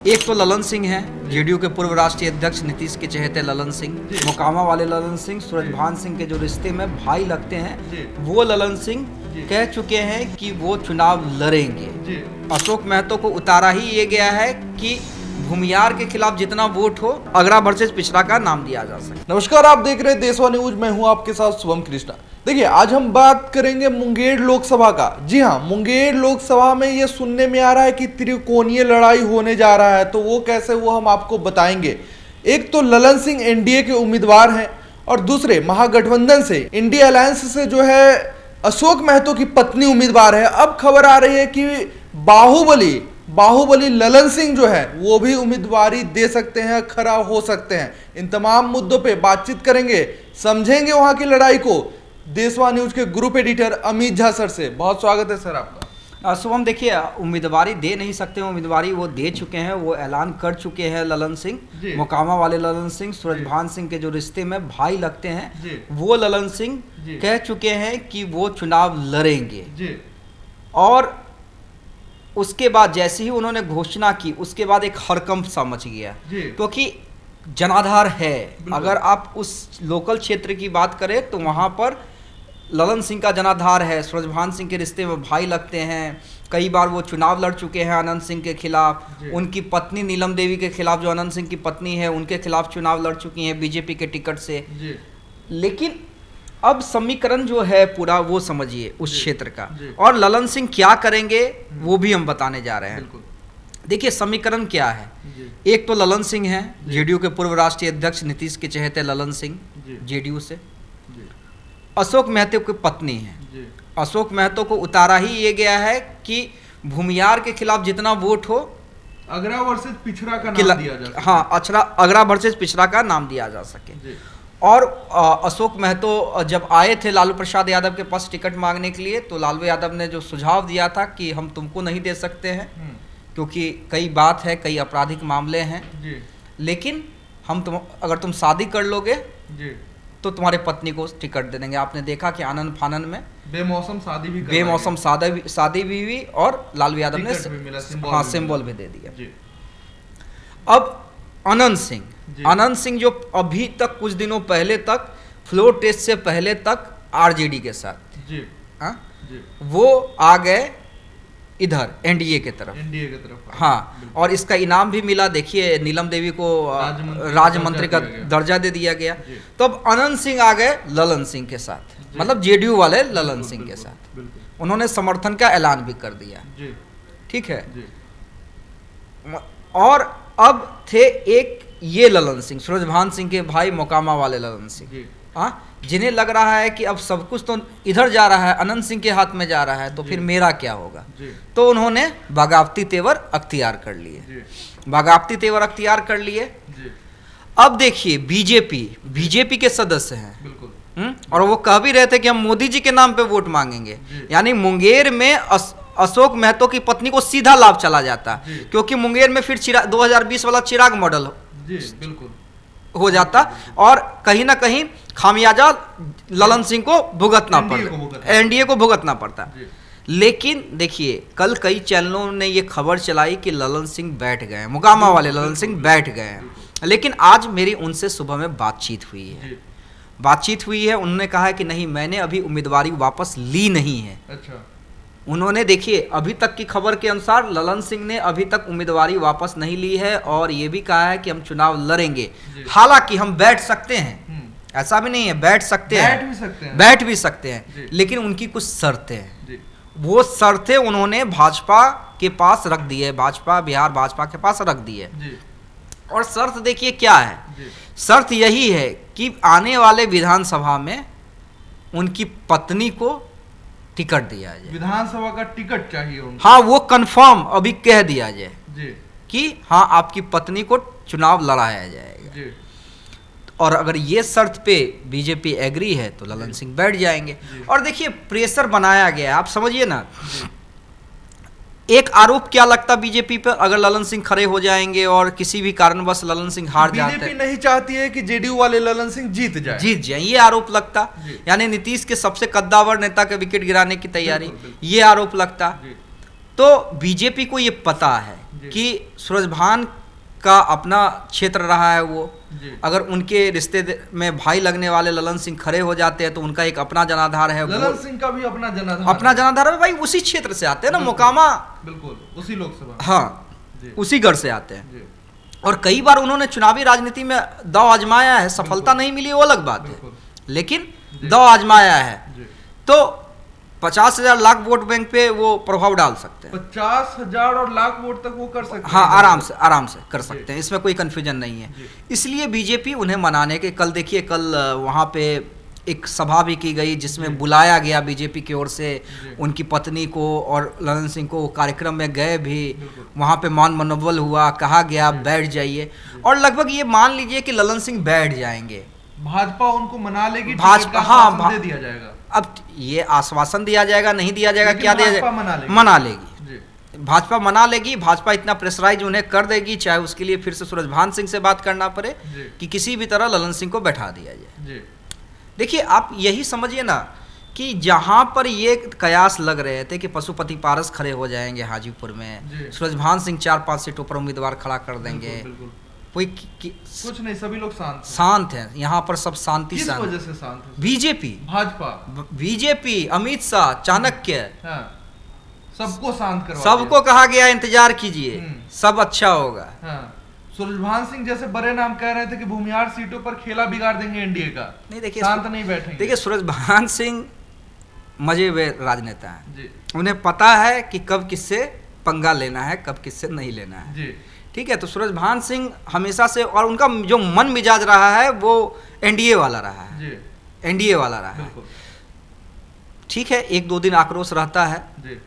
एक तो ललन सिंह हैं, जेडीयू के पूर्व राष्ट्रीय अध्यक्ष नीतीश के चहेते ललन सिंह, मोकामा वाले ललन सिंह सूरजभान सिंह के जो रिश्ते में भाई लगते हैं, वो ललन सिंह कह चुके हैं कि वो चुनाव लड़ेंगे। अशोक महतो को उतारा ही ये गया है कि भूमियार के खिलाफ जितना वोट हो अगरा वर्सेस पिछड़ा का नाम दिया जा सके। नमस्कार, आप देख रहे हैं देशवा न्यूज। मैं हूं आपके साथ शुभम कृष्णा। देखिए, आज हम बात करेंगे मुंगेर लोकसभा का। जी हां, मुंगेर लोकसभा में ये सुनने में आ रहा है कि त्रिकोणीय लड़ाई होने जा रहा है, तो वो कैसे, वो हम आपको बताएंगे। एक तो ललन सिंह एनडीए के उम्मीदवार हैं और दूसरे महागठबंधन से इंडिया अलायंस से जो है अशोक महतो की पत्नी उम्मीदवार है। अब खबर आ रही है कि बाहुबली ललन सिंह जो है वो भी उम्मीदवारी दे सकते हैं, खड़ा हो सकते हैं। इन तमाम मुद्दों पे बातचीत करेंगे, समझेंगे वहां की लड़ाई को। देशवा न्यूज के group editor Amit Jha sir से बहुत स्वागत है सर आपका। शुभम, देखिए, उम्मीदवारी दे नहीं सकते, उम्मीदवारी वो दे चुके हैं, वो ऐलान कर चुके हैं ललन सिंह। मोकामा वाले ललन सिंह सूरजभान सिंह के जो रिश्ते में भाई लगते हैं, वो ललन सिंह कह चुके हैं कि वो चुनाव लड़ेंगे। और उसके बाद जैसे ही उन्होंने घोषणा की, उसके बाद एक हड़कंप सा मच गया, क्योंकि जनाधार है। अगर आप उस लोकल क्षेत्र की बात करें तो वहां पर ललन सिंह का जनाधार है, सूरजभान सिंह के रिश्ते में भाई लगते हैं। कई बार वो चुनाव लड़ चुके हैं अनंत सिंह के खिलाफ। उनकी पत्नी नीलम देवी के खिलाफ, जो अनंत सिंह की पत्नी है, उनके खिलाफ चुनाव लड़ चुकी हैं बीजेपी के टिकट से। लेकिन अब समीकरण जो है पूरा वो समझिए उस क्षेत्र का, और ललन सिंह क्या करेंगे वो भी हम बताने जा रहे हैं। देखिए, समीकरण क्या है। एक तो ललन सिंह हैं, जेडीयू के पूर्व राष्ट्रीय अध्यक्ष नीतीश के चहेते ललन सिंह जेडीयू से। अशोक महतो की पत्नी है। अशोक महतो को उतारा ही ये गया है कि भूमियार के खिलाफ जितना वोट हो अगरा वर्सेस पिछड़ा का नाम दिया जा सके। हाँ, अगरा वर्सेस पिछड़ा का नाम दिया जा सके। और अशोक महतो जब आए थे लालू प्रसाद यादव के पास टिकट मांगने के लिए, तो लालू यादव ने जो सुझाव दिया था कि हम तुमको नहीं दे सकते हैं क्योंकि कई बात है, कई आपराधिक मामले हैं, लेकिन अगर तुम शादी कर लोगे तो तुम्हारे पत्नी को टिकट दे देंगे। आपने देखा कि आनंद फानन में बेमौसम शादी भी हुई और लालू यादव ने सिंबल भी दे दिया। अब अनंत सिंह जो अभी तक कुछ दिनों पहले तक फ्लोर टेस्ट से पहले तक आरजेडी के साथ वो आ गए इधर एनडीए के तरफ। हाँ, और इसका इनाम भी मिला। देखिए, नीलम देवी को राज्य मंत्री का दर्जा दे दिया गया। तो अब अनंत सिंह आ गए ललन सिंह के साथ, मतलब जेडीयू वाले ललन सिंह के साथ। उन्होंने समर्थन का ऐलान भी कर दिया। ठीक है। और अब थे एक ये ललन सिंह, सूरजभान सिंह के भाई, मोकामा वाले ललन सिंह, जिन्हें लग रहा है कि अब सब कुछ तो इधर जा रहा है, अनंत सिंह के हाथ में जा रहा है, तो फिर मेरा क्या होगा। तो उन्होंने बगावती तेवर अख्तियार कर लिए। अब देखिए, बीजेपी के सदस्य हैं, और वो कह भी रहे थे कि हम मोदी जी के नाम पे वोट मांगेंगे। यानी मुंगेर में अशोक महतो की पत्नी को सीधा लाभ चला जाता, क्योंकि मुंगेर में फिर 2020 वाला चिराग मॉडल हो जाता, और कहीं ना कहीं खामियाजा ललन सिंह को भुगतना पड़ता, एनडीए को भुगतना पड़ता। लेकिन देखिए, कल कई चैनलों ने ये खबर चलाई कि ललन सिंह बैठ गए, मोकामा वाले ललन सिंह बैठ गए हैं। लेकिन आज मेरी उनसे सुबह में बातचीत हुई है। उन्होंने कहा है कि नहीं, मैंने अभी उम्मीदवारी वापस ली नहीं है। अच्छा। उन्होंने, देखिए, अभी तक की खबर के अनुसार ललन सिंह ने अभी तक उम्मीदवारी वापस नहीं ली है, और ये भी कहा है कि हम चुनाव लड़ेंगे। हालांकि हम बैठ सकते हैं, ऐसा भी नहीं है, बैठ भी सकते हैं, लेकिन उनकी कुछ शर्तें हैं। वो शर्तें उन्होंने भाजपा के पास रख दी है, बिहार भाजपा के पास रख दी है। और शर्त देखिए क्या है। शर्त यही है कि आने वाले विधानसभा में उनकी पत्नी को टिकट दिया जाए। विधानसभा का टिकट चाहिए उनको। हाँ, वो कंफर्म अभी कह दिया जाए कि हाँ, आपकी पत्नी को चुनाव लड़ाया जाएगा। और अगर ये शर्त पे बीजेपी एग्री है तो ललन सिंह बैठ जाएंगे। और देखिए, प्रेशर बनाया गया है, आप समझिए ना। एक आरोप क्या लगता बीजेपी पर, अगर ललन सिंह खड़े हो जाएंगे और किसी भी कारणवश ललन सिंह हार जाते हैं, बीजेपी नहीं चाहती है कि जेडीयू वाले ललन सिंह जीत जाए, ये आरोप लगता। यानी नीतीश के सबसे कद्दावर नेता के विकेट गिराने की तैयारी, ये आरोप लगता। तो बीजेपी को ये पता है कि सूरजभान का अपना क्षेत्र रहा है वो, अगर उनके रिश्ते में भाई लगने वाले ललन सिंह खड़े हो जाते हैं तो उनका एक अपना जनाधार है, ललन सिंह का भी अपना जनाधार है भाई, उसी क्षेत्र से आते हैं ना, मोकामा, बिल्कुल उसी लोकसभा, हाँ उसी गढ़ से आते हैं। और कई बार उन्होंने चुनावी राजनीति में दांव आजमाया है, सफलता नहीं मिली वो अलग बात है, लेकिन दांव आजमाया है। तो 50,000 लाख वोट बैंक पे वो प्रभाव डाल सकते हैं, 50,000 और लाख वोट तक वो कर सकते हैं, हाँ आराम से कर सकते हैं, इसमें कोई कंफ्यूजन नहीं है। इसलिए बीजेपी उन्हें मनाने के, कल देखिए कल वहाँ पे एक सभा भी की गई जिसमें बुलाया गया बीजेपी की ओर से उनकी पत्नी को और ललन सिंह को, कार्यक्रम में गए भी, वहाँ पे मान मनोबल हुआ, कहा गया बैठ जाइए, और लगभग ये मान लीजिए कि ललन सिंह बैठ जाएंगे, भाजपा उनको मना लेगी, भाजपा हाँ दे दिया जाएगा। अब ये आश्वासन दिया जाएगा नहीं दिया जाएगा, क्या दिया जाएगा, मना लेगी, भाजपा मना लेगी, भाजपा इतना प्रेशराइज उन्हें कर देगी, चाहे उसके लिए फिर से सूरजभान सिंह से बात करना पड़े कि किसी भी तरह ललन सिंह को बैठा दिया जाए। देखिए आप यही समझिए ना कि जहां पर ये कयास लग रहे थे कि पशुपति पारस खड़े हो जाएंगे हाजीपुर में, सूरजभान सिंह 4-5 सीटों पर उम्मीदवार खड़ा कर देंगे, कोई कुछ नहीं, सभी लोग शांत हैं, यहाँ पर सब शांति किस वजह से शांत है? बीजेपी, भाजपा, बीजेपी, अमित शाह, चाणक्य, हाँ, सबको शांत करवा, सबको कहा गया इंतजार कीजिए, सब अच्छा होगा। हाँ, सूरजभान सिंह जैसे बड़े नाम कह रहे थे कि भूमिहार सीटों पर खेला बिगाड़ देंगे एनडीए का, नहीं देखिए शांत नहीं बैठेंगे। देखिए सूरजभान सिंह मजे हुए राजनेता हैं, उन्हें पता है कि कब किससे पंगा लेना है, कब किससे नहीं लेना है जी। ठीक है, तो सूरजभान सिंह हमेशा से, और उनका जो मन मिजाज रहा है वो एनडीए वाला रहा है जी, एनडीए वाला रहा है। ठीक है, 1-2 दिन आक्रोश रहता है जी,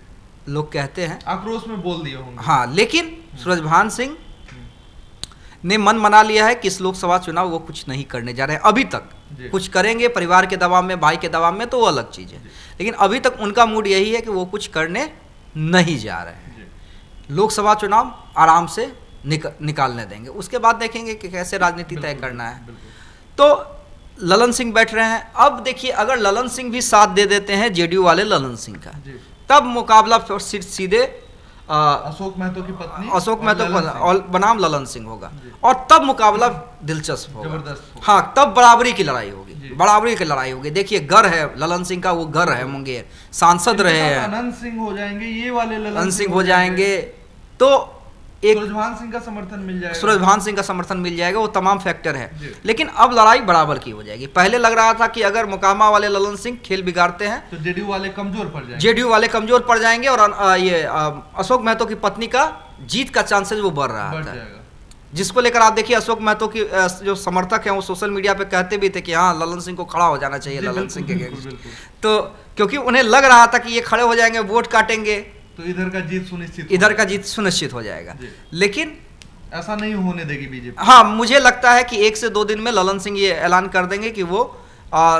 लोग कहते हैं आक्रोश में बोल दिए होंगे, हाँ, लेकिन सूरजभान सिंह ने मन बना लिया है कि इस लोकसभा चुनाव वो कुछ नहीं करने जा रहे हैं अभी तक, कुछ करेंगे परिवार के दबाव में, भाई के दबाव में, तो वो अलग चीज़ है, लेकिन अभी तक उनका मूड यही है कि वो कुछ करने नहीं जा रहे हैं, लोकसभा चुनाव आराम से निकालने देंगे, उसके बाद देखेंगे कि कैसे राजनीति तय करना है। तो ललन सिंह बैठ रहे हैं, अब देखिए अगर ललन सिंह भी साथ दे देते हैं जेडीयू वाले ललन सिंह का, तब मुकाबला सीधे अशोक महतो की पत्नी, अशोक महतो बनाम ललन सिंह होगा, और तब मुकाबला दिलचस्प होगा, जबरदस्त, हाँ तब बराबरी की लड़ाई होगी, बराबरी की लड़ाई होगी। देखिए घर है ललन सिंह का, वो घर है मुंगेर, सांसद रहे हैं, अनंत सिंह हो जाएंगे, ये वाले ललन सिंह हो जाएंगे, तो एक सूरजभान सिंह का समर्थन मिल जाएगा, सूरजभान सिंह का समर्थन मिल जाएगा, वो तमाम फैक्टर है, लेकिन अब लड़ाई बराबर की हो जाएगी। पहले लग रहा था कि अगर मोकामा वाले ललन सिंह खेल बिगाड़ते हैं तो जेडीयू वाले कमजोर पड़ जाएंगे, जेडीयू वाले कमजोर पड़ जाएंगे, और ये अशोक महतो की पत्नी का जीत का चांसेस वो बढ़ रहा था, जिसको लेकर आप देखिए अशोक महतो की जो समर्थक हैं वो सोशल मीडिया पे कहते भी थे कि हाँ ललन सिंह को खड़ा हो जाना चाहिए ललन सिंह के, तो क्योंकि उन्हें लग रहा था कि ये खड़े हो जाएंगे, वोट काटेंगे, तो इधर का जीत सुनिश्चित हो जाएगा, लेकिन ऐसा नहीं होने देगी बीजेपी। हाँ, मुझे लगता है कि 1 से 2 दिन में ललन सिंह ये ऐलान कर देंगे कि वो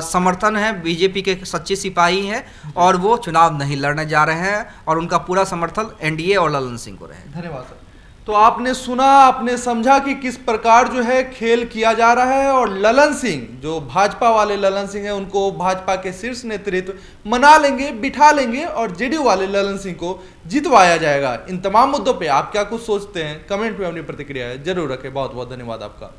समर्थन है, बीजेपी के सच्चे सिपाही हैं और वो चुनाव नहीं लड़ने जा रहे हैं, और उनका पूरा समर्थन एनडीए और ललन सिंह को रहे। धन्यवाद सर। तो आपने सुना, आपने समझा कि किस प्रकार जो है खेल किया जा रहा है, और ललन सिंह जो भाजपा वाले ललन सिंह है उनको भाजपा के शीर्ष नेतृत्व मना लेंगे, बिठा लेंगे, और जेडीयू वाले ललन सिंह को जितवाया जाएगा। इन तमाम मुद्दों पे आप क्या कुछ सोचते हैं, कमेंट में अपनी प्रतिक्रिया जरूर रखें। बहुत बहुत धन्यवाद आपका।